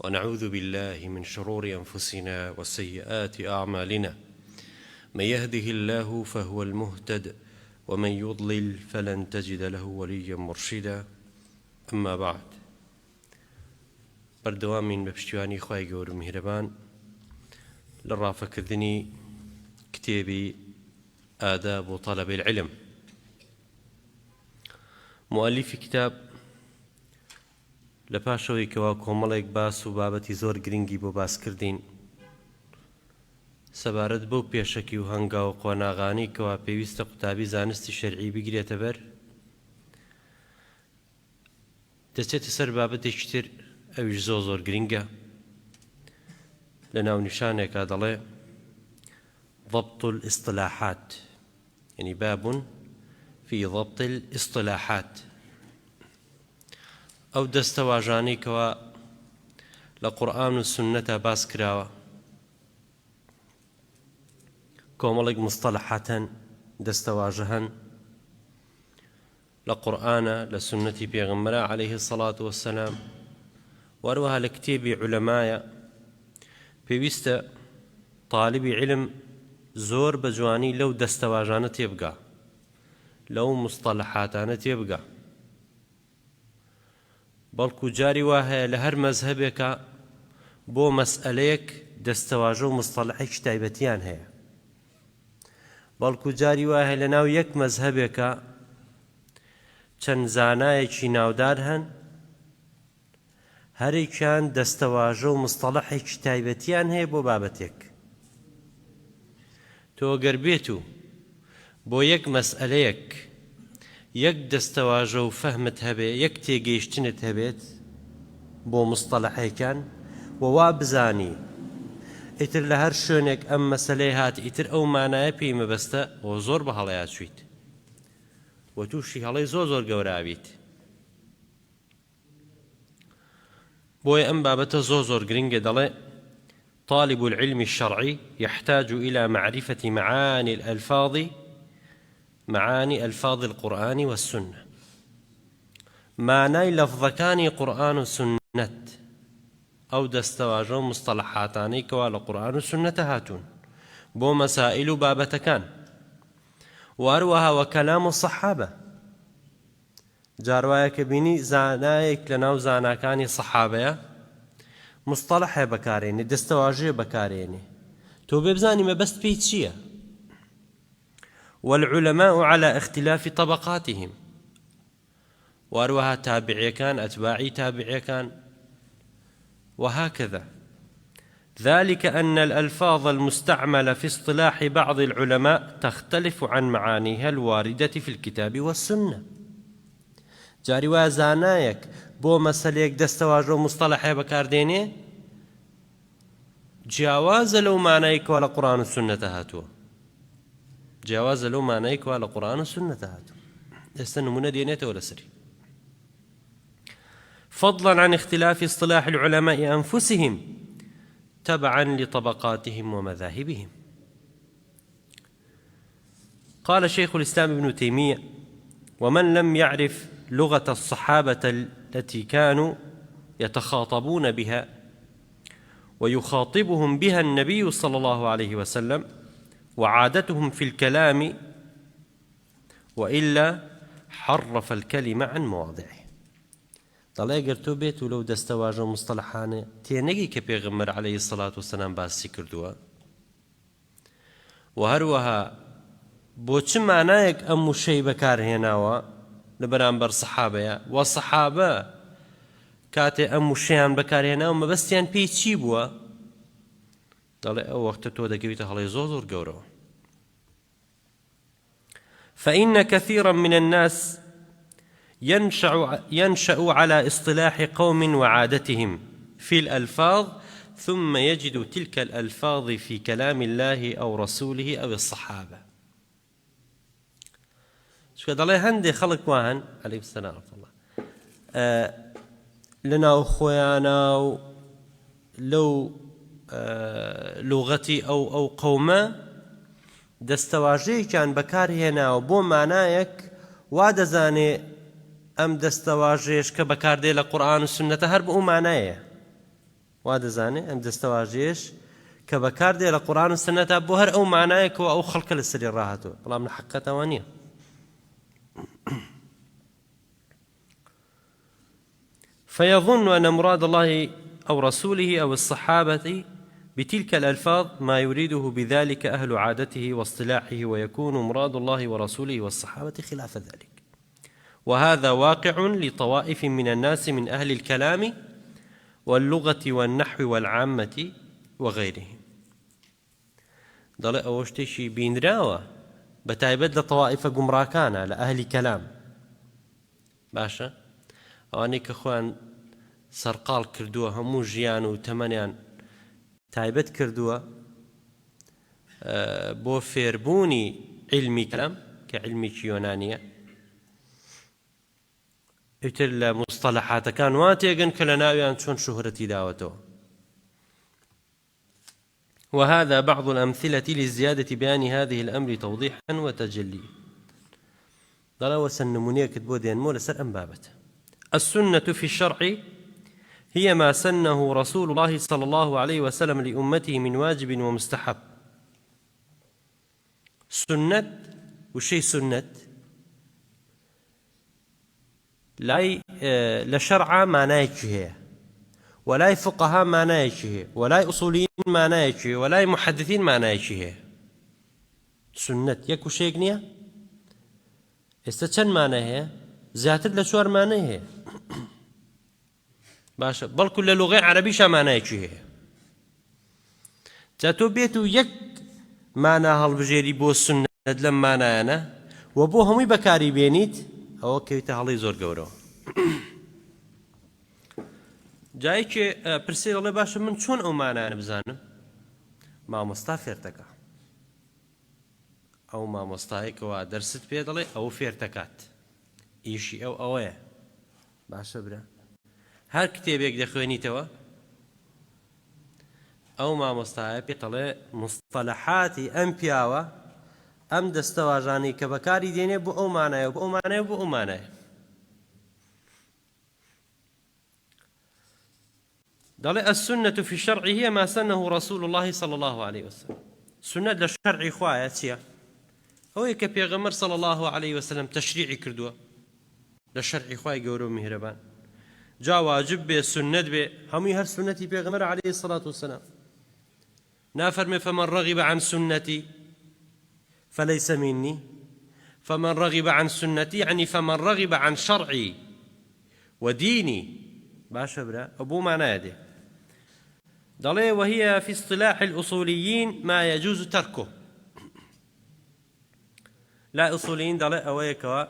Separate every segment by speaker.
Speaker 1: ونعوذ بالله من شرور أنفسنا وسيئات أعمالنا. من يهده الله فهو المهتد، ومن يضلل فلن تجد له وليا مرشدا. أما بعد، بردوامين بپشتیوانی خوای گەورە میهرەبان لە ڕافەکردنی کتێبی آداب طلب العلم. مؤلفی کتاب لە پاشەوەی کەوا کۆمەڵێک باس و بابەتی زۆر گرنگی بۆ باسکردین سەبارەت بەو پێشەکی و هەنگاو قۆناغانی کەوا پێویستە قوتابی زانستی شەرعی بگرێتە بەر، دەچێتە سەر بابەتێکی تر ئەویش زۆر گرنگە. لە ناونیشانێکا دەڵێ ضبط الاصطلاحات، يعني باب في ضبط الاصطلاحات. ئەو دەستەواژانەی کەوا لە قورئان و سنەتە باس کراوە، کۆمەڵێک مستەلەحات هەن، دەستەواژە هەن لە قورئانە، لە سنەتی پێغەمبەرە عەلەیهی السەڵات وەسسەلام، وەروەها لە کتێبی عولەمایە. پێویستە طالبی علم زۆر بە جوانی لەو دەستەواژانە تێبگا، لەو مستەلەحاتانە تێبگا. بەڵکو جاری وا هەیە لە هەر مەزهەبێکە بۆ مەسئەلەیەک دەستەواژە و مستەلەحێکی تایبەتیان هەیە، بەڵکو جاری وا هەیە لە ناو یەک مەزهەبێکە چەند زانایەکی ناودار هەن، هەرێکیان دەستەواژە و مستەلەحێکی تایبەتیان هەیە بۆ بابەتێک. تۆ گەر بێت و بۆ یەک مەسئەلەیەک یەک دەستەواژە و فەهمت هەبێ، یەک تێگەیشتنت هەبێت بۆ مستەلەحێکان، وەوا بزانی ئیتر لە هەر شوێنێک ئەم مەسەلەی هات ئیتر ئەو مانایە پێی مەبەستە، بۆ زۆر بە هەڵەیا چویت و تووشی هەڵەی زۆر گەوراویت. بۆیە ئەم بابەتە زۆر گرنگە. دەڵێ طالب العلم الشرعي يحتاج إلى معرفة معاني ألفاظ القرآن والسنة. معناي لفظكاني قرآن وسنة أو دستواجه مصطلحاتاني كوال قرآن وسنة هاتون بو مسائل بابتكان، واروها وكلام الصحابة. جاروايا كبيني زانايك لناو زاناكاني صحابة مصطلح بكاريني، دستواجه بكاريني، تو ببزاني ما بس بيتشيه. والعلماء على اختلاف طبقاتهم، واروها تابعي كان، أتباعي تابعي كان، وهكذا. ذلك أن الألفاظ المستعملة في اصطلاح بعض العلماء تختلف عن معانيها الواردة في الكتاب والسنة. جاري وازانايك بو مسأليك دستواجه مصطلح بكارديني جواز لو معنايك ولا قرآن السنة هاتوا، جواز لو معنايك ولا قرآن السنة هاتوا. استنمونا دينيته ولا سري، فضلا عن اختلاف اصطلاح العلماء أنفسهم تبعا لطبقاتهم ومذاهبهم. قال شيخ الإسلام ابن تيمية: ومن لم يعرف لغة الصحابة التي كانوا يتخاطبون بها ويخاطبهم بها النبي صلى الله عليه وسلم وعادتهم في الكلام، وإلا حرف الكلمة عن مواضعه. دەڵێ گەر تۆ بێت و لەو دەستەواژە مستەلەحانە تێنەگی کە پێغەمبەر عەلەیهی السەڵات وەسەلام باسی کردووە، و هەروەها بۆ چ مانایەک ئەم وشەی بەکارهێناوە لە بەرامبەر سەحابەیە، و سەحابە کاتێ ئەم وشەیان بەکارهێناوە مەبەستیان پێی چی بووە، دەڵێ ئەو وەختە تۆ دەگەویتە هەڵەی زۆر گەورەوە. فإن كثيرا من الناس ينشأ على اصطلاح قوم وعادتهم في الألفاظ، ثم يجد تلك الألفاظ في كلام الله أو رسوله أو الصحابة. شو دەڵێ هەندێک خەڵک وان عليه السلام ورحمة الله لەناو خۆیانە و لەو لغەتی ئەو قەومە دەستەواژەیەکیان بەکارهێناوە بۆ مانایەک، وا ئەم دەستەواژەیەش کە بەکاردێ لە قورئان و سنەتە هەر بە ئەو مانایە. وادەزانێ ئەم دەستەواژەیەش کە بەکاردێ لە قورئان و سنەتا بۆ هەر ئەو معنایەکەوە ئەو خەڵکە لەسەری ڕاهاتووە، بەڵام لە حەقیقەتەوە نییە. فيظن أن مراد الله أو رسوله أو الصحابة بتلك الألفاظ ما يريده بذلك أهل عادته واصطلاحه، ويكون مراد الله ورسوله والصحابة خلاف ذلك، وهذا واقع لطوائف من الناس من أهل الكلام واللغة والنحو والعامة وغيرهم. دەڵێ ئەوە شتێکی بینراوە بەتایبەت لە تەوائیفە گومڕاکانە لە ئەهلی کەلام. باشە ئەوانەی کە خۆیان سەرقاڵ کردووە هەموو ژیان و تەمەنیان تایبەت کردووە بۆ فێربوونی علمی کەلام کە علمیکی یۆنانیە، ئیتر لە مستەلەحاتەکان وا تێگەن کە لە ناویان چۆن شوهرەتی داوەتەوە. وهذا بعض الأمثلة لزيادة بيان هذه الأمر توضيحا وتجليا. ضل وسنمونية كتبو ديان مول سر أنبابته. السنة في الشرع هي ما سنه رسول الله صلى الله عليه وسلم لأمته من واجب ومستحب. سنة وشي سنة لا شرع معناه هي، ولا فقهاء معناه هي، ولا أصوليين معناه هي، ولا محدثين معناه هي. سنة يكو شيء استشن معناه هي زيادة لشوار معناه هي باشا، بل كل لغة عربية معناه هي. جاتو بيتو يك معناها البجيري بو السنة لم معناه أنا وبو همي بكاري بينيت أو كيت هالي زور جورو. جایی که پرسید الله باشه من چون او معنی نبزانم ما مستافرتك او ما مستایک و درست پیداله او فیرتکات ایشی او اوه باشه برا هر کتابێک دەخوێنیتەوە او ما مستایک پیداله مصطلحاتی ام پیاوە ام دەستەواژانی کە بەکاری دێنێ بۆ ئەو معنایە بۆ ئەو معنایە بۆ ئەو معنایە. السنة في الشرع هي ما سنه رسول الله صلى الله عليه وسلم. سنة للشرع خواتيا هو كبيغمر صلى الله عليه وسلم تشريعي كردوا للشرع خواي قورو مهربان جا واجب به سنة به همي هر سنتي بيغمر عليه الصلاة والسلام نافرمي فمن رغب عن سنتي فليس مني، فمن رغب عن سنتي يعني فمن رغب عن شرعي وديني. باشا برا أبو معنى ضلي وهي في اصطلاح الأصوليين ما يجوز تركه. لا أصوليين ضلي أويكوا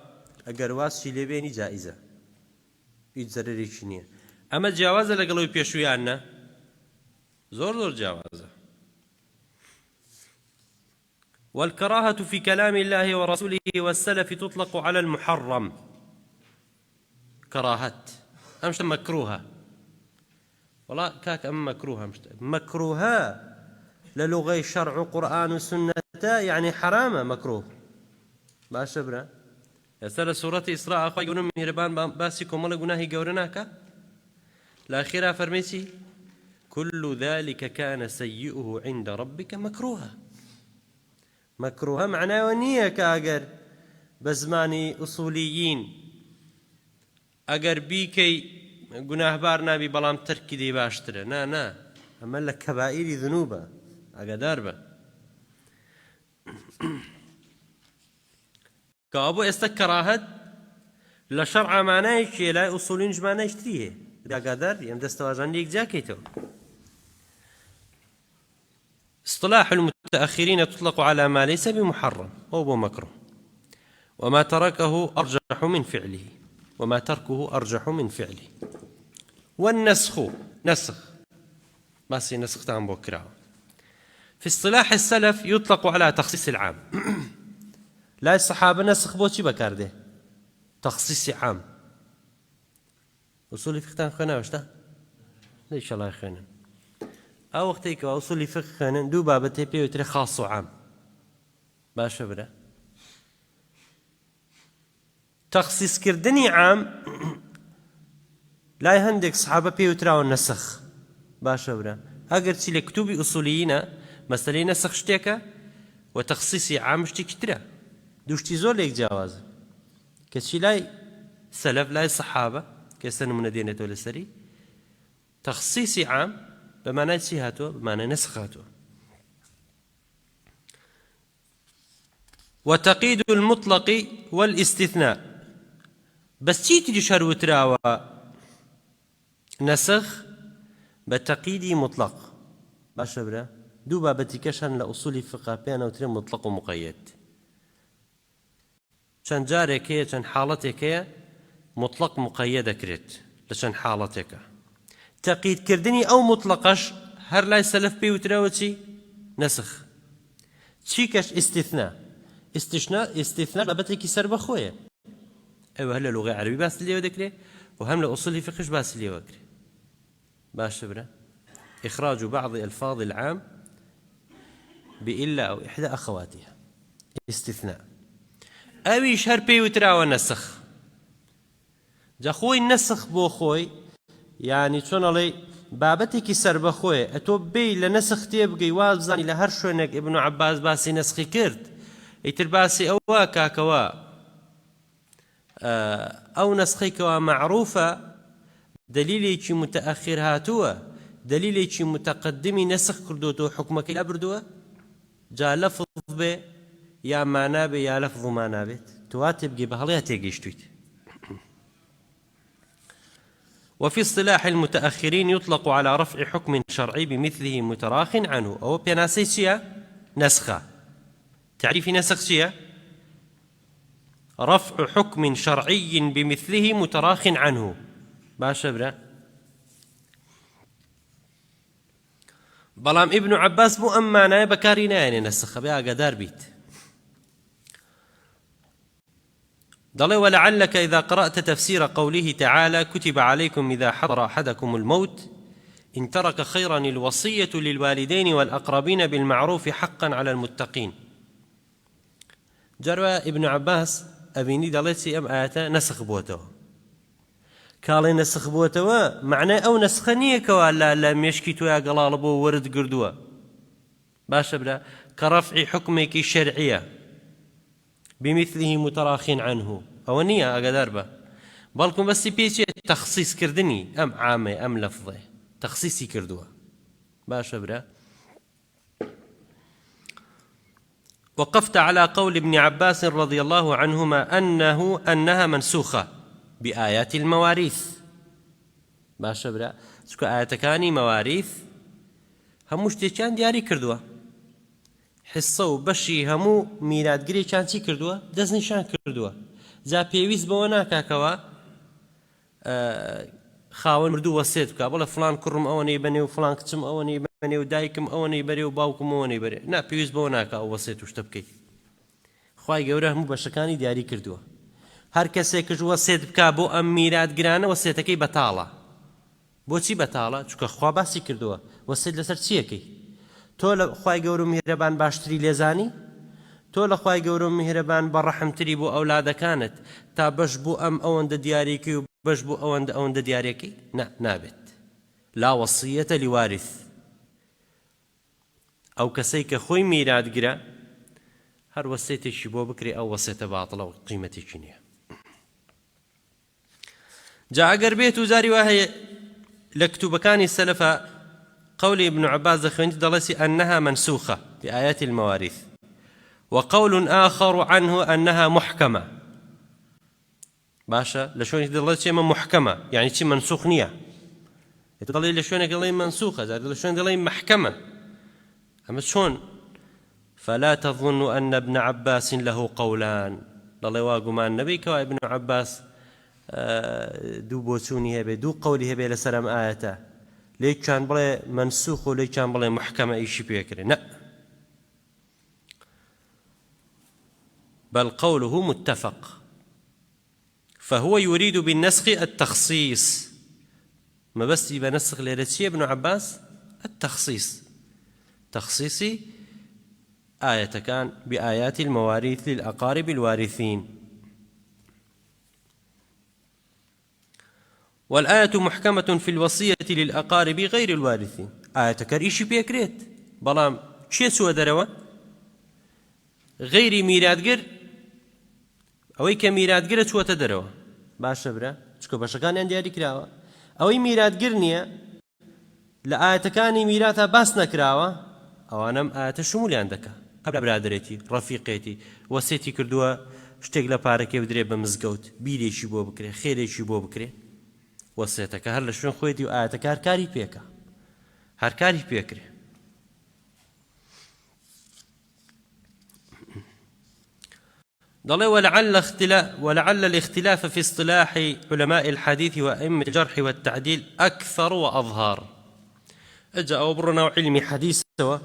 Speaker 1: أجرواس شيلبيني جائزة يتزرري شنية، أما الجواز اللي قالوا يبيشويانا زور جوازه. والكراهة في كلام الله ورسوله والسلف تطلق على المحرم. كراهة أمشت مكروهة والله كاك أم مكروهة مشت مكروهة للغة شرع قرآن وسنة يعني حرامة مكروه. باشا برا يسأل سورة إسراء أخوة يقولون مهربان باسكم ولا قناهي قورناك الأخيرة فرميسي كل ذلك كان سيئه عند ربك مكروها. مكروها معناه ونية كأجر بزماني أصوليين أجر بيكي قناه بار نبي بلام تركي دي باشتره نا أما لك كبائر ذنوبة أقدار به كأبو استكراهد لشرع معناه شيء لا أصولين معناه يشتريه أقدار يمدست واجان ليك جاكيتو. اصطلاح المتأخرين تطلق على ما ليس بمحرم أو بمكروه وما تركه أرجح من فعله وما تركه أرجح من فعله. والنسخ نسخ بس نسخ تام بكرة في اصطلاح السلف يطلق على تخصيص العام. لا الصحابة نسخ بوشي بكارده تخصيص عام. أصولي فقه خنا وشتا ليش الله يخينا أو وقتك أصولي فقه خنا دو بابته بيوتري خاص وعام. باشا برا تخصيص كردني عام لا يهندك صحابة بيوترا والنسخ باشە برا ئەگەر چی لە کتوبی ئوسولیینە مەسەلەی نەسخ شتێکە و تەخسیسی عام شتێکی ترە دووشتی زۆر لێک جیاوازە کەچی لای سەلەف لای سەحابە کە ئێستا نمونە دێنێتەوە لەسەری تەخسیسی عام بەمانای چی هاتووە بەمانای نەسخ هاتووە وتقييد المطلق والاستثناء بس چی تریش هەروتراوە نسخ بتقييد مطلق باشە برا دوو بابەتیکەش هەن لە ئوسولی فقه پێیانەوترێ مطلق و مقەیەد چەند جارێک هەیە چەند حاڵەتێک هەیە مطلق مقەیەد دەکرێت لە چەند حاڵەتێکە تەقییدکردنی ئەو مطلقەش هەر لای سەلەف پێی وتراوە چی نسخ چی کەش استثناء بابەتێکی سەر بەخۆیە ئەوە هەر لە لوغەی عەرەبی باسی لێوە دەکرێت و هەم لە ئوسولی فقهش باسی لێوە دەکرێت باشە برا إخراج بعض ألفاظ العام بإلا أو إحدى أخواتها استثناء أويش هر بيوترا ونسخ جا خوي نسخ بو خوي يعني چون علي بابتك سر بخوي أتو بي لنسخ تيبقي وابزاني لهر شونك ابن عباس باسي نسخي كرد يتر باسي أوا كاكوا أو نسخي كوا معروفة دليلي متأخر هاتوا دليلي متقدمي نسخ كردوتو حكمك الأبردوه جا لفظ به يا معنى به يا لفظ معنى به تواتب جي بهاليها تيجيشتويت وفي اصطلاح المتأخرين يطلق على رفع حكم شرعي بمثله متراخ عنه أو بيناسيسيا نسخة تعريف نسخ شيا رفع حكم شرعي بمثله متراخ عنه باشا برا بلام ابن عباس مو أمانا بكارينا يعني نسخ بها قدار بيت ضل ولعلك إذا قرأت تفسير قوله تعالى كتب عليكم إذا حضر أحدكم الموت إن ترك خيرا الوصية للوالدين والأقربين بالمعروف حقا على المتقين جرى ابن عباس أبيني دلتي أم آياتا نسخ بوته كالي نسخ بوتوا معناه أو نسخنية كوالا لا مشكي تويا قلال بو ورد قردوا باشا بلا كرفع حكمك الشرعية بمثله متراخ عنه أو نية أقدر به بالكم بس بيشي تخصيص كردني أم عامة أم لفظة تخصيصي كردوا باشا بلا وقفت على قول ابن عباس رضي الله عنهما أنها منسوخة بآيات المواريث باشا برا سكو آياتكاني مواريث هموش تيشان دياري كردوا حصة بشي همو ميلادگري چان چي كردوا دزنشان كردوا جا پێویست بەوە ناکاکەوە خاوەن مردوو وەسێت بکە بڵێ فلان کوڕم ئەوەنەی بەنێ و فلان کچم ئەوەنەی بەنێ و دایکم ئەوەنەی بەرێ و باوکم ئەوەنەی بەرێ نا پێویست بەوە ناکا ئەو وەسێت و شتە بکەیت خوای گەورە هەموو بەشەکانی دیاری کردووە هەر کەسێکش وەسێت بکا بۆ ئەم میراتگرانە وەسێتەکەی بەتاڵە بۆچی بەتاڵە چونکە خوا باسی کردووە وەسێت لەسەر چیەکەی تۆ لە خوای گەورە و میهرەبان باشتری لێزانی تۆ لە خوای گەورە و میهرەبان بەڕەحمتری بۆ ئەولادەکانت تا بەش بۆ ئەم ئەوەندە دیاریکەی و بەش بۆ ئەوەندە دیارەکەی نابێت لا وەصیەتە لیوارث ئەو کەسەی کە خۆی میراتگرە هەر وەسێتێکی بۆ بکرێ ئەو وەسێتە باتڵە و قیمەتێکی نییە جا ئەگەر بێت و زاری وا هەیە لە کتوبەکانی سەلەفە قول ابن عباس دەخوێنیت دەڵێسی أنها منسوخة بآيات المواريث وقول آخر عنه أنها محكمة باشا لشون دلت شيء محكمة يعني شيء منسوخ نية يتقول لشون قال منسوخة زاد لشون قال محكمة أما شون فلا تظن أن ابن عباس له قولان الله واقو مع النبي كوا ابن عباس دو بوتوني هبه دو قولي هبه لسلام آياته ليك كان بلا منسوخ وليك كان بلا محكمة أي شيء بيكره لا بل قوله متفق فهو يريد بالنسخ التخصيص ما بس يبقى نسخ لرسي ابن عباس التخصيص تخصيصي آية كان بآيات المواريث للأقارب الوارثين والآية محكمة في الوصية للأقارب غير الوارثين. آية كريشي بيكريت بلام شي سوى دروا غير ميرادقر أوي كميرادقر سوى تدروا باشا برا شكو باشا كان عندي هذيك كراوة أوي ميرادقر نية لآية كاني ميراثها باس نكراوة أو أنا آية شمولي عندك قبل برادرتي رفيقتي وسيتي كردوا شتێک لە پارەکەی بدرێ بە مزگەوت بیرێکی بۆ بکرێ خێرێکی بۆ بکرێ وەسیەتەکە هەر لە شوێن خۆیەتی و ئاەتەکە هەرکاری پێکە هەرکاری پێکرێ. دەڵێ ولعل الاختلاف في اصطلاح علماء الحديث وأئمة الجرح والتعديل أكثر وأظهر. أجا أو برنا علمي حديث سوا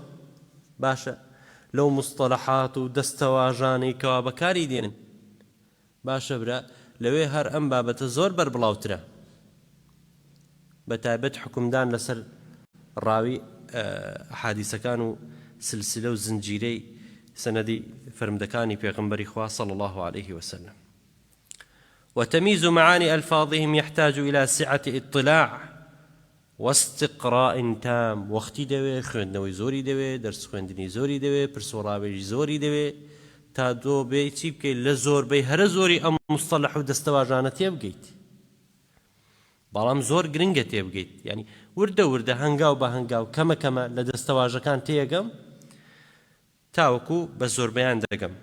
Speaker 1: باشا لو مصطلحات ودستواجاني كوابكاري دين باشا برا لوي هر ام بابت زور بر بلاوترا بتابت حكمدان لسر راوي احاديث كانوا سلسله وزنجيري سندي فرمدكاني بيغمبري خوا صلى الله عليه وسلم. وتمييز معاني الفاظهم يحتاج الى سعه اطلاع واستقراء تام. وقتی دوی خوێندنەوەی زۆری دەوێ دەرس خوێندنی زۆری دەوێ پرسوڕاوێژی زۆری دەوێ تا دۆ بێ چی بکەیت لە زۆربەی هەرە زۆری ئەم مستەلەح و دەستەواژانە تێبگەیت بەڵام زۆر گرنگە تێبگەیت یعنی وردە وردە هەنگاو بە هەنگاو کەمە کەمە لە دەستەواژەکان تێگەم تاوەکو بە زۆربەیان دەگەم.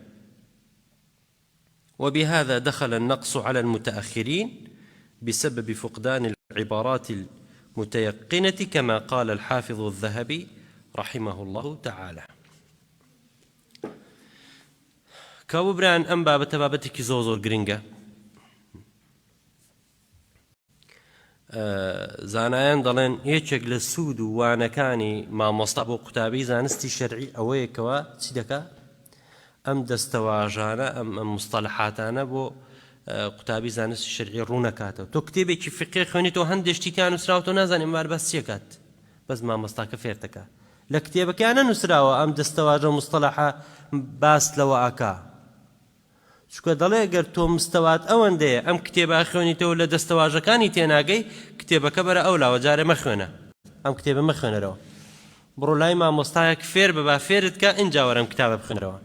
Speaker 1: وبهذا دخل النقص على المتأخرين بسبب فقدان العبارات متيقنة كما قال الحافظ الذهبي رحمه الله تعالى. كابوبران أم بابة بابتك زوزور جرينجا زانایان دەڵێن یەکێک لە سوود و وانەکانی مامۆستا بۆ قوتابی زانستی شەرعی ئەوەیەکەوە چی دەکا ئەم دەستەواژانە ئەم مستەلەحاتانە بۆ قوتابی زانستی شەرعی ڕوونەکاتەوە. تۆ کتێبێکی فقێ خوێنیتەوە هەندێک شتیان نووسراوە تۆ نازانێ مار بەس چیەکات بەس مامۆستاکە فێر دەکات لە کتێبەکانە نووسراوە ئەم دەستەواژە مستەلەحە باس لەوە ئاکا چونکە دەڵێ گەر تۆ مستەوات ئەوەندەیە ئەم کتێبە خوێنیتەوە لە دەستەواژەکانی تێناگەی کتێبەکە بەرە ئەولاوە جارێ مەخوێنە ئەم کتێبە مەخوێنەرەوە بڕۆ لای مامۆستایەک فێر بە با فێرت کە ئینجا وەرە ئەم کتابە بخوێنەرەوە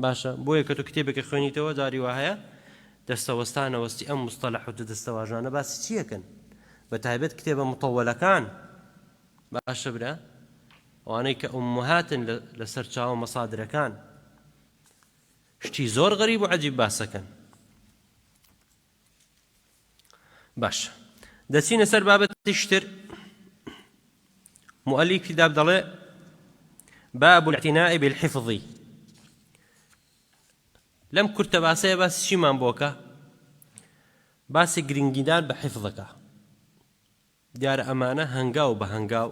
Speaker 1: باشە بۆیە کە تۆ کتێبێکە خوێنیتەوە جاری وا هەیە دەستەوەستانە وەستی ئەم مستەلەح و دەستەواژانە باسی چیەکەن بە تایبەت کتێبە مطەوەلەکان باشە برا ئەوانەی کە ئوممەهاتن لەسەر چاوە مەسادرەکان شتی زۆر غەریب و عەجیب باسەکەن. باش دەچینە سەر بابەتی شتر. مؤلف کتاب دەڵێ باب الاعتناء بالحفظ. لەم کورتە باسەیە باسی چیمان بۆکە باسی گرنگیدان بە حیفظەکە دیارە ئەمانە هەنگاو بە هەنگاو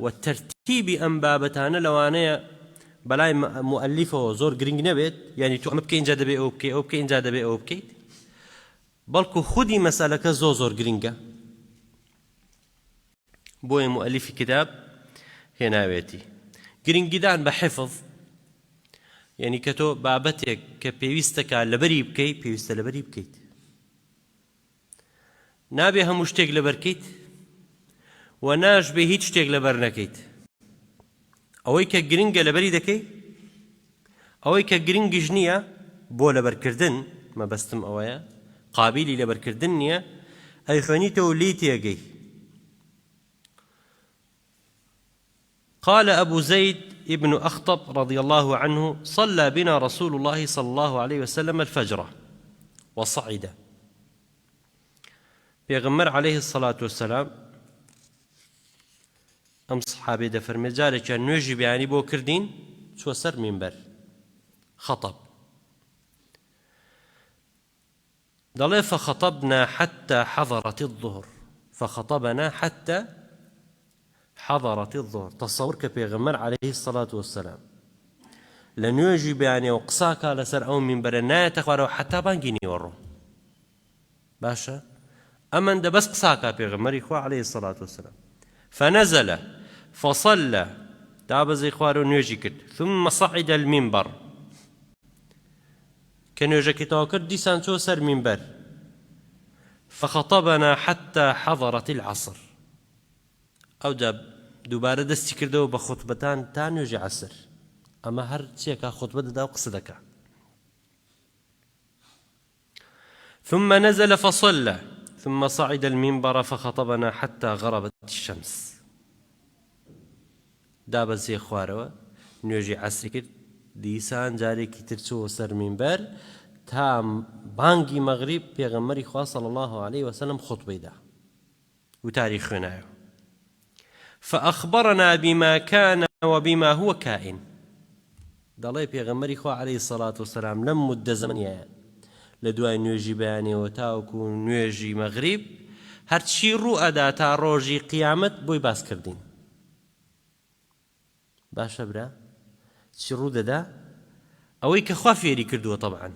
Speaker 1: وتەرتیبی ئەم بابەتانە لەوانەیە بەلای مؤلفەوە زۆر گرنگ نەبێت یعنی تو ئەمە بکەی اینجا دەبێ ئەو بکەی ئەو بکەی اینجا دەبێ ئەو بکەیت بەڵکو خودی مەسەلەکە زۆر گرنگە بۆیە مؤلفی کتاب هێناوێتی گرنگیدان بە حیفظ یعنی کە تۆ بابەتێک کە پێویستەکە لەبەری بکەیت پێویستە لەبەری بکەیت نابێ هەموو شتێک لەبەر بکەیت و ناشبێ هیچ شتێک لەبەر نەکەیت. ئەوەی کە گرنگە لەبەری دەکەی ئەوەی کە گرنگیش نییە بۆ لەبەرکردن مەبەستم ئەوەیە قابلی لەبەرکردن نییە ئەی خوێنیتەوە لی تێگەی. قال أبو زيد ابن أخطب رضي الله عنه صلى بنا رسول الله صلى الله عليه وسلم الفجر وصعد. پیغمبر عليه الصلاة والسلام ئەم سەحابەی دەفەرمێ جارێکیان نوێژی بەیانی بۆ کردین چووە سەر مینبەر خەطەب دەڵێ فخطبنا حتى حضرت الظهر فخطبنا حتى حضرت الظهر. تصور کە پێغەمبەر عليه الصلاة والسلام لە نوێژی بەیانیەوە قساکا لەسەر ئەو مینبەرە نایەتە خوارەوە حتا بانگی نیوەڕۆ باشە ئەمەندە بەس قساکا پێغەمبەری خوا عليه الصلاة والسلام فنزل فصلى دابزي خوارو نوێژی کرد ثم صعد المنبر کە نوێژەکەی تەواو کرد دیسان چۆ سەر مینبەر فخطبنا حتى حضرت العصر. أو دووبارە دەستی کردەوە بە خوتبەتان تا نوێژی عەسر. ئەمە هەر چێکە خوتبە دەدا و قسە دەکا. ثم نزل فصلى ثم صعد المنبر فخطبنا حتى غربت الشمس. دابەزیە خوارەوە نوێژی عەسری کرد، دیسان جارێکی تر چووە سەر مینبەر تا بانگی مەغریب پێغەمبەری خوا صلی الله عليه وسلم خوتبەی دا وتاری خوێنایەوە. فأخبرنا بما كان وبما هو كائن. دەڵێ پێغەمبەری خوا عليه الصلاة والسلام لەم مدە زەمەنیایە لە دوای نوێژی بەیانیەوە تاوەکو نوێژی مەغریب هەرچی ڕوو ئەدا تا ڕۆژی قیامەت بۆی باس کردین. باشە برا چی ڕوو دەدا؟ ئەوەی کە خوا فێری کردووە طبعاً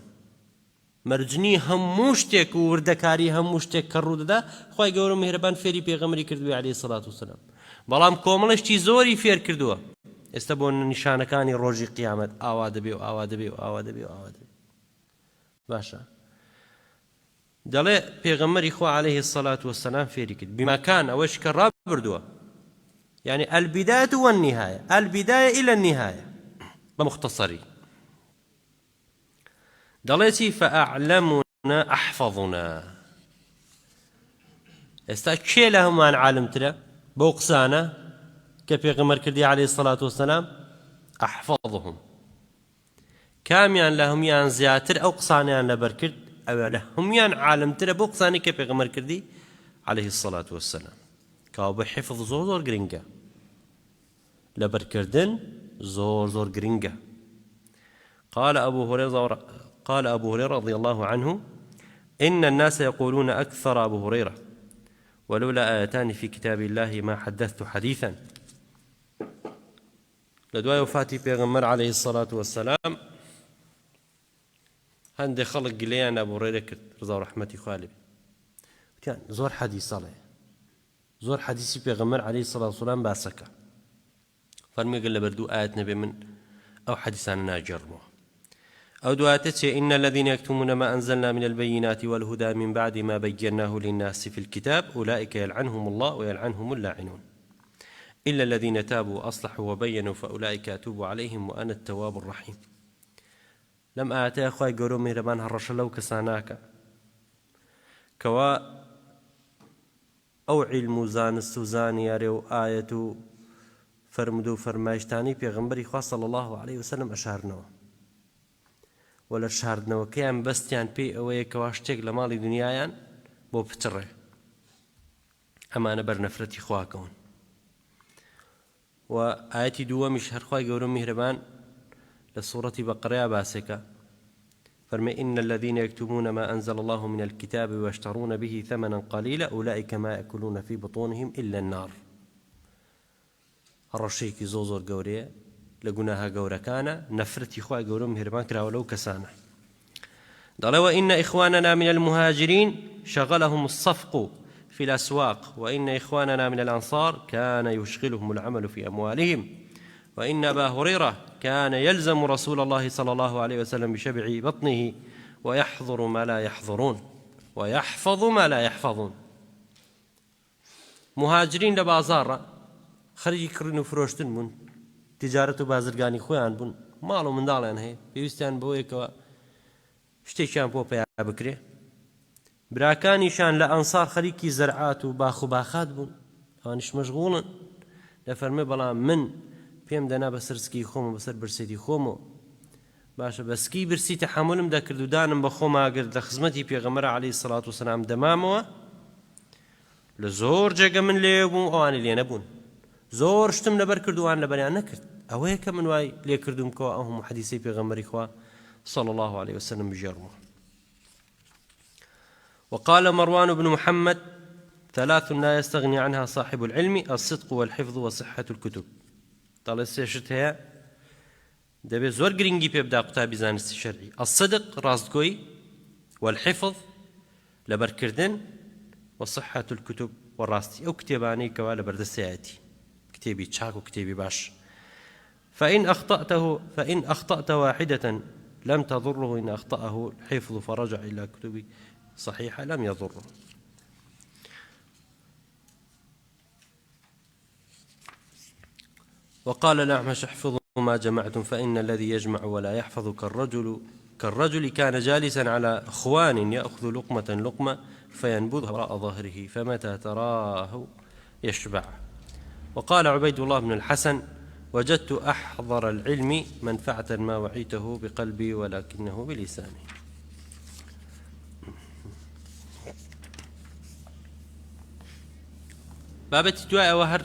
Speaker 1: مەرجنی هەموو شتێک و وردەکاری هەموو شتێک کە ڕوو دەدا خوای گەورە میهرەبان فێری پێغەمبەری کردووی عليه الصلاة والسلام. بەڵام کۆمەڵێشتی زۆری فێر کردووە. ئێستا بۆ نیشانەکانی ڕۆژی قیامەت ئاوا دەبێ و ئاوا دەبێ و ئاوا دەبێ و ئاوا دەبێ. باشە دەڵێ پێغەمبەری خوا عليه الصلاة والسلام فێری کرد بما كان ئەوەش کە ڕابردووە، يعني البداية والنهاية، البداية إلى النهاية بمختصري. دەڵێتی فأعلمنا أحفظنا. ئێستا کێ لە هەمووان عالمترە بەو قسانە کە پێغەمبەر کردی عليه الصلاة والسلام؟ أحفظهم. کامیان لە هەموویان زیاتر ئەو قسانیان لەبەر کرد ئەوە لە هەموویان عالمترە بۆ قسانی کە پێغەمبەر کردی عليه الصلاة والسلام. کاو بە حفظ زۆر گرنگە، لەبەرکردن زۆر گرنگە. قال أبو هريرة رضي الله عنه: إن الناس يقولون أكثر أبو هريرة ولولا آيتان في كتاب الله ما حدثت حديثا. لدواء وفاتي پیغمبر عليه الصلاة والسلام هەندێک خەڵک گلەیان ئەبو هورەیرە کرد ڕزا و ڕەحمەتی خوا لێ بێ. زۆر حەدیث ئەڵێ، زۆر حەدیثی پێغەمبەر عليه الصلاة والسلام باسەکە. فەرمووی ئەگەر لەبەردوو ئاەت نەبێ من ئەو حەدیثانە ناجێڕمەوە. أو دواتت إن الذين يكتمون ما أنزلنا من البينات والهدى من بعد ما بيناه للناس في الكتاب أولئك يلعنهم الله ويلعنهم اللاعنون إلا الذين تابوا وأصلحوا وبينوا فأولئك أتوب عليهم وأنا التواب الرحيم. لم آتي أخوي قولوا مهربان هرش لو كساناك كوا أو علم زان السوزان ياريو آية فرمدو فرمايشتاني بيغمبري خوا صلى الله عليه وسلم أشارنوا ولا شاردنەوە کەیان بەستیان پێی ئەوەیە کەوا شتێک لە ماڵی دنیایان بۆ پچڕێ، ئەمانە بەرنەفرەتی خواکەون. و ئاەتی دووەمیش هەرخوای گەورە میهرەبان لە سوورەتی بەقەرەیە باسێکە فەرمێ إن الذين يكتمون ما أنزل الله من الكتاب ويشترون به ثمنا قليلا أولئك ما يأكلون في بطونهم إلا النار. هەڕەشەیەکی زۆر گەورەیە لە گوناها گەورەکانە نەفرەتی خوای گەورە میهرەبان کراوە لەو کەسانە. دەڵێ وإن إخواننا من المهاجرين شغلهم الصفق في الأسواق وإن إخواننا من الأنصار كان يشغلهم العمل في أموالهم وإن أبا هريرة كان يلزم رسول الله صلى الله عليه وسلم بشبع بطنه ويحضر ما لا يحضرون ويحفظ ما لا يحفظون. مهاجرين لبازار خەریکی کڕین و فرۆشتن بوون، تجارەت و بازرگانی خۆیان بوون، ماڵ و منداڵیان هەیە، پێویستیان بۆیەکەوە شتێکیان بۆ پەیا بکرێ. براکانیشان لە ئەنسار خەریکی زەرعات و باخ و باخات بوون، ئەوانیش مەشغوڵن لە فەرمێ بەڵام من پێم دەنا بەسەر سکی خۆم و بەسەر برسێتی خۆمەوە. باشە بەسکی برسی تەحەمولم دەکرد و دانم بە خۆماگرد لە خزمەتی پێغەمبەر عەلەیهی سەڵات وسەلام دەمامەوە. لە زۆر جێگە من لێ بووم ئەوانە لێ نەبوون، زۆر شتم لەبەر کردووان لەبەریان نەکرد. ئەوەیە کە من وای لێ کردوم کەەوە ئەو هەموو حەدیثەی پێغەمبەری خوا صلى الله عليه وسلم بجرمه. وقال مروان بن محمد: ثلاث لا يستغني عنها صاحب العلم: الصدق والحفظ وصحة الكتب. طال سيشت هي دبي زور جرينجي بيبدا قطابي زانستي شرعي. الصدق راستقوي، والحفظ لبركردن، وصحة الكتب والراستي أو كتاباني كوا لبردسياتي كتابي تشاك وكتابي باش. فإن أخطأت واحدة لم تضره، إن أخطأه الحفظ فرجع إلى كتب صحيحة لم يضره. وقال الأعمش احفظوا ما جمعتم فإن الذي يجمع ولا يحفظ كالرجل كان جالسا على خوان يأخذ لقمة لقمة فينبذها وراء ظهره فمتى تراه يشبع. وقال عبيد الله بن الحسن وجدت أحضر العلم منفعة ما وعيته بقلبي ولكنه بلساني. بابتي دواء وهر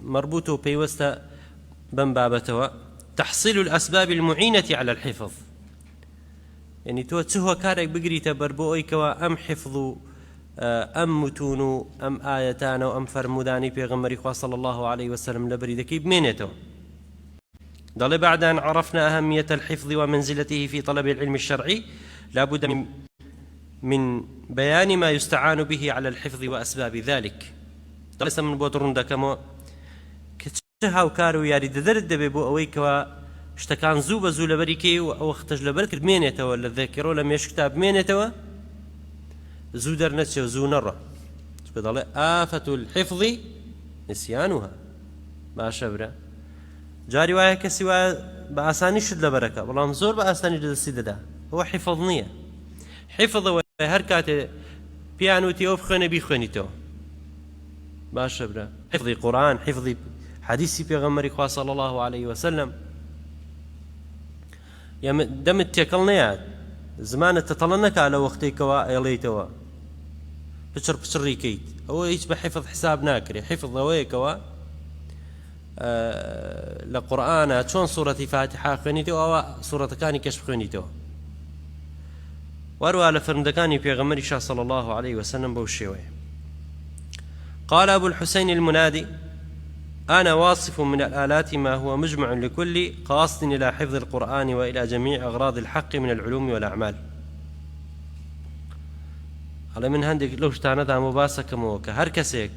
Speaker 1: مربوط بيوستا بن بابتوا تحصيل الأسباب المعينة على الحفظ، يعني تو تسهو كارك بقري تبربوئي كوا أم حفظ أم متون أم آيتان أم فرموداني بيغمري خواه صلى الله عليه وسلم لبريدكي بمينته. ضل بعد أن عرفنا أهمية الحفظ ومنزلته في طلب العلم الشرعي لابد من بيان ما يستعان به على الحفظ وأسباب ذلك. ليس من بوترون دكمو كتشها وكارو ياري ددرد دبي بو أويكوا اشتكان زوبة زو لبريكي أو اختج لبرك مينته ولا الذاكرة لم يشكتاب مينته زو درنتش وزو نرى تبدأ آفة الحفظ نسيانها ما شبرا جاري وايا كسي بأساني شد لبركة والله مزور بأساني جد السيدة هو حفظنية حفظ وهركات بيانوتي أوفخوني بيخونيتو ما شبرا حفظي قرآن حفظي حديثي بيغمري خواه صلى الله عليه وسلم يا دم التكلنيات زمان تطلنك على وقتك وإليتوا بشر ريكيت هو يشبه حفظ حساب ناكري حفظ ويكوا لقرآن شون سورة فاتحة خنيتو أو سورة كاني كشف خنيتو واروا لفرندكاني بيغمري شاه صلى الله عليه وسلم بوشيوي. قال أبو الحسين المنادي أنا واصف من الآلات ما هو مجمع لكل قاصد إلى حفظ القرآن وإلى جميع أغراض الحق من العلوم والأعمال. على من هندك لو اشتانا ذا مباسك موكا هركسيك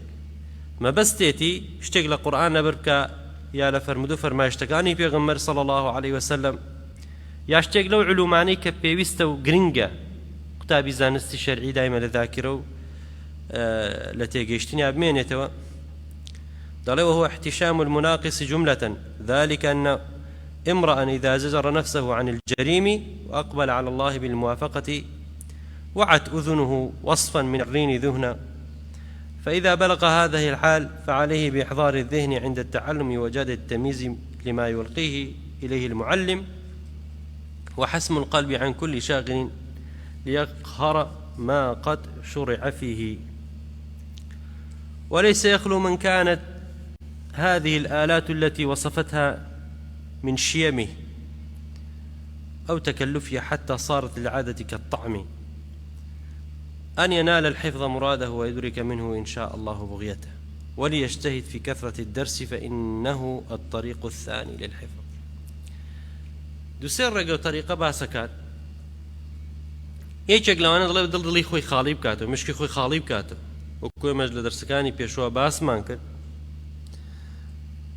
Speaker 1: ما بستيتي اشتغل القرآن بركا يا لفرمدو فرما اشتغاني بيغمر صلى الله عليه وسلم يا اشتغلوا علوماني كبيويستو جرينجا كتابي زانستي شرعي دائما لذاكرو لتيجيشتني أبمينيتوا ضلوا وهو احتشام المناقص جملة ذلك أن امرأ إذا زجر نفسه عن الجريم وأقبل على الله بالموافقة وعت أذنه وصفا من الرين ذهنا، فإذا بلغ هذه الحال فعليه بإحضار الذهن عند التعلم وجاد التمييز لما يلقيه إليه المعلم وحسم القلب عن كل شاغل ليقهر ما قد شرع فيه. وليس يخلو من كانت هذه الآلات التي وصفتها من شيمه أو تكلفها حتى صارت للعادة كالطعم أن ينال الحفظ مراده ويدرك منه إن شاء الله بغيته وليجتهد في كثرة الدرس فإنه الطريق الثاني للحفظ. دوسير رقو طريقة باسكات يجيك لو أنا ضلي خوي خالي بكاتو مشكي خوي خالي بكاتو وكوي مجل درسكاني بيشوا باس مانكر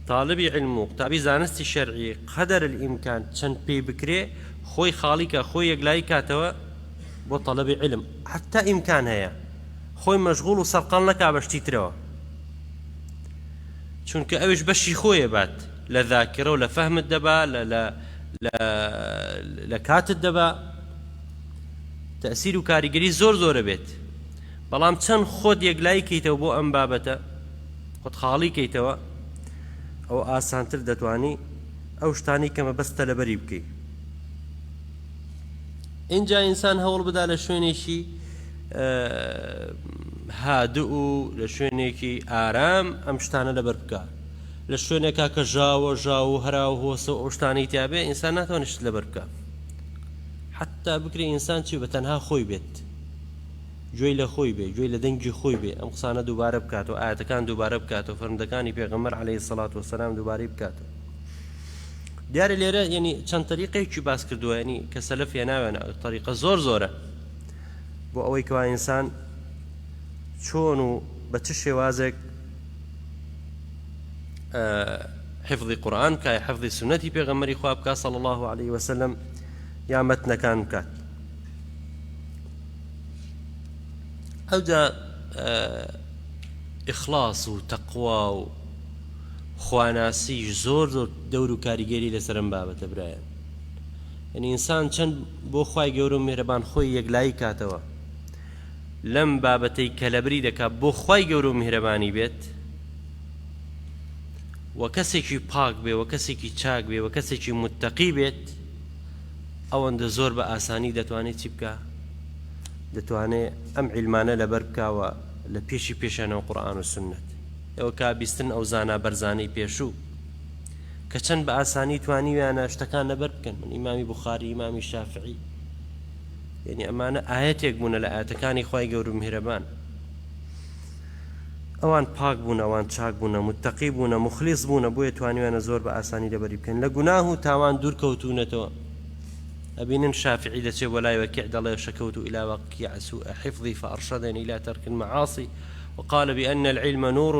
Speaker 1: طالبي علم وقتابي زانستي شرعي قدر الإمكان تشن بي بكري خوي خاليك خوي يقلاي كاتوا بو طلبي علم حتى إمكان هيا خوي مشغول وسرقان لك عبشتي تروا چونك أوش بشي خوي بات لذاكرة ولا فهم الدبا لكات الدبا تأثير كاريجري زور بيت بلام تشن خود يقلاي كيتوا بو أم بابتا خود خالي كيتوا أو آسانتر دەتوانی ئەو شتانی کەمە بەستە لەبەری بکەی. اینجا ئینسان هەوڵ بدا لە شوێنێکی هادوء و لە شوێنێکی ئارام ئەم شتانە لەبەر بکە لە شوێنێکا کە ژاوە هەرا و هۆسە و ئەو شتانەی تیابێ ئینسان ناتوانێت شت لەبەر بکە حتا بکرێ ئینسان چی بە تەنها خۆی بێت گوێی لە خۆی بێ گوێی لە دەنگی خۆی بێ ئەم قسانە دووبارە بکات و ئاەتەکان دووبارە بکات و فەرمودەکانی پێغەمبەر عەلەیهی سەڵات وەسەلام دووبارەی بکاتەوە. دیارە لێرە یعنی چەند طریقەیەکی باس کردووە ینی کە سەلەف هێناوێنە طریقە زۆرە بۆ ئەوەی کەوا ئینسان چۆن و بە چ شێوازێک حفظی قورئان بکات حفظی سنەتی پێغەمبەری خوا بکات صلی الله علیه وسلم یا مەتنەکان بکات. ئەوجا ئیخلاص و تەقوا و خواناسی زۆر زۆر دەور و کاریگەری لەسەرم بابەتە برایان. یعنی ئینسان چەند بۆ خوای گەورە و میهرەبان خۆی یەکلایی کاتەوە لەم بابەتەی کە لەبری دەکات بۆ خوای گەورە و میهرەبانی بێت و کەسێکی پاک بێ و کەسێکی چاک بێ و کەسێکی متقی بێت ئەوەندە زۆر بە ئاسانی دەتوانێت چی بکە؟ دەتوانێت ئەم عیلمانە لەبەر بکاوە لە پێشی پێشانەوە قورئان و سنت ئەوە کابیستن ئەو زانا بەرزانەی پێشوو کە چەند بە ئاسانی توانیویانە شتەکان لەبەر بکەن. من ئیمامی بوخاری، ئیمامی شافعی، یعنی ئەمانە ئاەتێک بوونە لە ئاەتەکانی خوای گەورە و میهرەبان. ئەوان پاک بوون، ئەوان چاک بوونە، متقی بوونە، مخلیص بوونە، بۆیە توانیویانە زۆر بە ئاسانی لەبەری بکەن. لە گوناه و تاوان دوور کەوتوونەتەوە. ئەبینن شافعی دەچێ بۆ لای وەکیع دەڵێ شەکەوت إلى وكيع سوء حفظي فأرشدني إلى ترك المعاصي وقال بأن العلم نور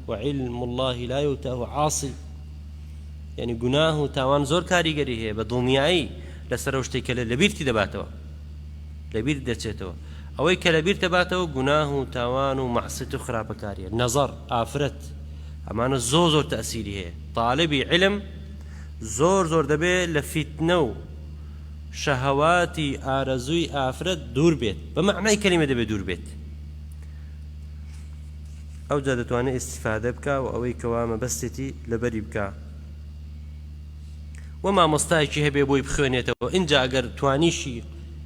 Speaker 1: وعلم الله لا يؤتاه عاصي. يعني گوناه و تاوان زۆر کاریگەری هەیە بە دڵنیایی لەسەر ئەو شتێک کە لەبیرتی دەباتەوە، لەبیر دەچێتەوە. ئەوەی کە لەبیر دەباتەوە گوناه و تاوان و مەعسیەت و خراپەکاریە، نەزەر، ئافرەت، ئەمانە زۆر زۆر تەئسیری هەیە. طالبی علم زۆر زۆر دەبێت لە فیتنە و شەهەواتی ئارەزووی ئافرەت دوور بێت، بە معنای کەلیمە دەبێت دوور بێت. ئەو جا دەتوانێت ئیستیفادە بکە و ئەوەی کەوا مەبەستێتی لەبەری بکە و مامۆستایەکی هەبێ بۆی بخوێنێتەوە. اینجا ئەگەر توانیشی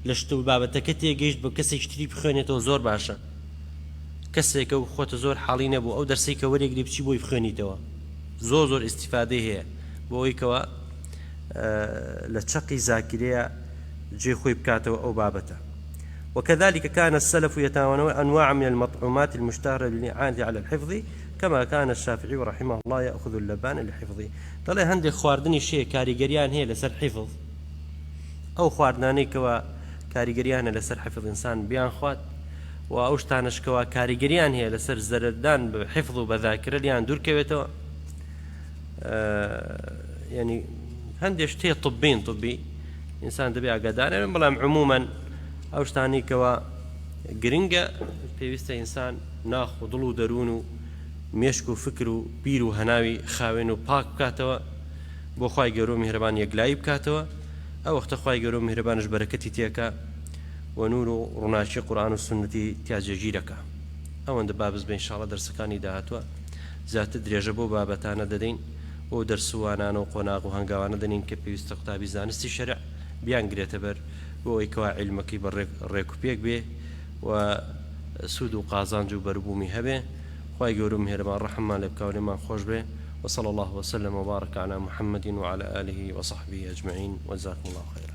Speaker 1: لە شت و بابەتەکە تێگەیشت بە کەسێکی تری بخوێنێتەوە زۆر باشە. کەسێکە و خۆتە زۆر حاڵی نەبوو ئەو دەرسەی کە وەرێگری بچی بۆی بخوێنیتەوە زۆر زۆر ئیستیفادەی هەیە بۆ ئەوەی کەوا لە چەقی زاکرەیە جێ خۆی بکاتەوە ئەو بابەتە. وكذلك كان السلف يتناولون أنواع من المطعومات المشتهرة للإعانة على الحفظ كما كان الشافعي رحمه الله يأخذ اللبان لحفظه. طلع هندي خواردني شيء كاريجريان هي لسر حفظ أو خواردناني كوا كاريجريان لسر حفظ إنسان بيان خوات وأوشتانش كوا كاريجريان هي لسر زردان بحفظ وبذاكرة ليان دور كويتو. يعني هندي شيء طبي إنسان دبي عقدان بلام عموما ئەوشتانی کەوا گرنگە پێویستە ئینسان ناخ و دڵ و دەروون و مێشک و فکر و بیر و هەناوی خاوێن و پاک بکاتەوە بۆ خوای گەورە و میهرەبان یەکلایی بکاتەوە. ئەو وەختە خوای گەورە و میهرەبانش بەرەکەتی تێکا و نور و ڕووناچی قورئان و سنەتی تیاجێگیر دەکا. ئەوەندە بابز بە ئینشاڵڵا دەرسەکانی داهاتوە زیاتر درێژە بۆ بابەتانە دەدەین بۆ دەرسوانانە و قۆناغ و هەنگاوانە دەنین کە پێویستە قوتابی زانستی شەرع بیانگرێتە بەر بۆ ئەوەی کەوا عیلمەکەی بە ڕێک و پێک بێ و سود و قازانج و بەربوومی هەبێ. خوای گەورە و میهرەبان ڕەحممان لێ بکا و لێمان خۆش بێ. وصلى الله وسلم وبارك على محمد وعلى آله وصحبه أجمعين وجزاكم الله خيرا.